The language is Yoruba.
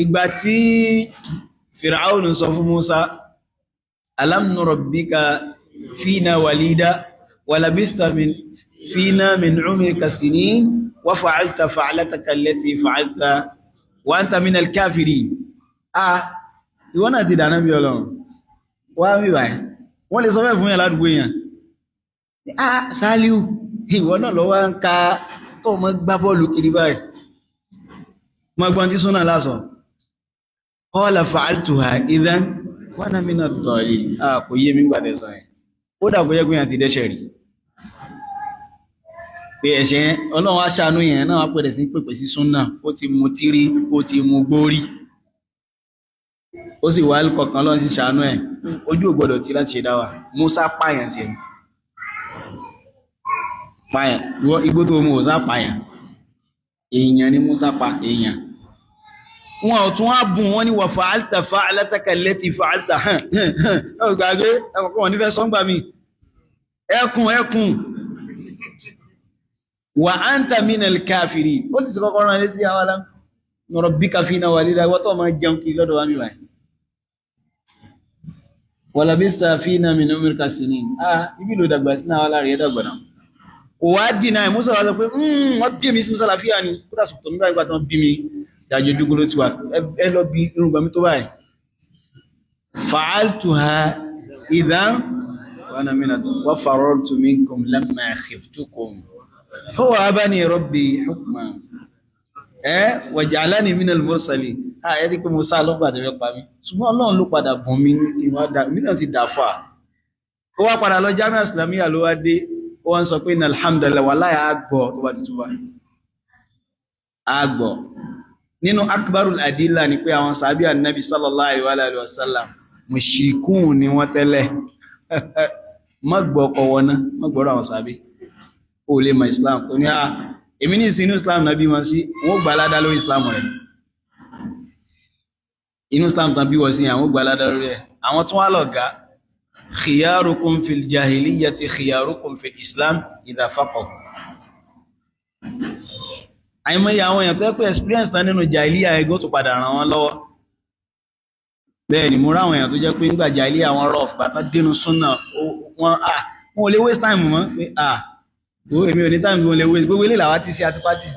ìgbà tí Fir'aun sọ fún Musa alam nurabbika fina walida wa labista fina min umrika sinin wa fa'alta fa'lataka allati fa'alta wa anta min al-kafirin ìwọ náà ti dáná bí Ọlọ́run wá mi báyìí wọ́n lè sọ fẹ́ fún yàn ládùúgbò yàn Saliu ìwọ náà lọ wá ń ka tó mọ́ gbá bọ́ọ̀lù kiri báyìí mọ́ gbọ́n tí súnà lásọ qala fa'altuha idhan wa ana mina ad-dallin kò yé mi gbàdẹ̀ sọ yẹn ó dà kó yẹ kó yàn ti dẹ́ṣẹ̀ rí pé ẹ̀ṣẹ̀ Ọlọ́run á ṣàánú yẹn náà wá pẹ̀lẹ̀ sí pèpè sí súnà ó ti mu tírí ó ti mu gbórí ó sì wá kọ̀kan Ọlọ́run sí ṣàánú ẹ̀ ojú ò gbọdọ̀ tí láti ṣe dáwà Musa pààyàn tiẹ̀ pààyàn ìwọ igbó tó mú òsá pààyàn èèyàn ni Musa pa èèyàn wọn ò tún á bùn wọn ni wà fa'alta fa'lataka allati fa'alta gbàgbé ẹkọ̀kọ́ wọn nífẹ̀ẹ́ sọ́ngbà mi ẹkùn wa anta minal kafirin ó sì ti kọ́kọ́ rán létí àwọn alam rabbika fina walida wọ́tọ̀ máa jẹun kí lọ́dọ̀ wa mi báyìí wa labista fina min umrika sinin ibi ló dàgbà sínú àwọn aláàrẹ̀ ẹ̀dàgbà náà kò wá dínà ẹ̀ Musa wá sọ pé wọ́n bí mi sí Sàlàfíà ni kódà sọ̀tọ̀ nígbà ìgbà tán bí mi dájú ojúgbó ló ti wà ẹ lọ bí irùngbọ̀n mi tó báyìí fa'altuha idhan wa ana wa farartu minkum lamma khiftukum fawahaba rabbi hukman wa ja'alani minal mursalin ẹ̀rí pé Musa ló gbàdé rẹ̀ pa mí ṣùgbọ́n Ọlọ́run ló padà bùn mi ní kí wọ́n dá mí náà ti dàfà ó wá padà lọ Jami'a Islamiyya ló wá dé ó wọ́n sọ pé ní alhamdulillah wallahi àgbọ̀ tó bá ti túbà àgbọ̀ nínú akbarul adilla ni pé àwọn sàábí annabi sallallahu alaihi wasallam mushrikun ni wọ́n tẹ́lẹ̀ mọ́gbọ̀ ọkọ̀ wọná mọ́gbọ̀rọ̀ àwọn sàábí ó lè mọ̀ Islam tó ní èmi ní ìsinú Islam náà bí wọn sí wọ́n gbà ládá lórí Islam rẹ̀ inú Islam tán bí wọ́n sí àwọn gbà ládá lórí ẹ̀ àwọn tún wá lọ̀gá khiyarukum fil jahiliyyati khiyarukum fil Islam idha faqahu àìmọye àwọn èèyàn tó pé experience tán nínú jahiliya ẹgbẹ́ tó padà ràn wọ́n lọ́wọ́ bẹ́ẹ̀ ni mo ráwọn èèyàn tó jẹ́ pé nígbà jahiliya àwọn rough bàtà dénú súnà wọn ò lè waste time mọ́ pé èmi ò ní time wọn lè waste gbogbo ilé làwá ti ṣe àti pátì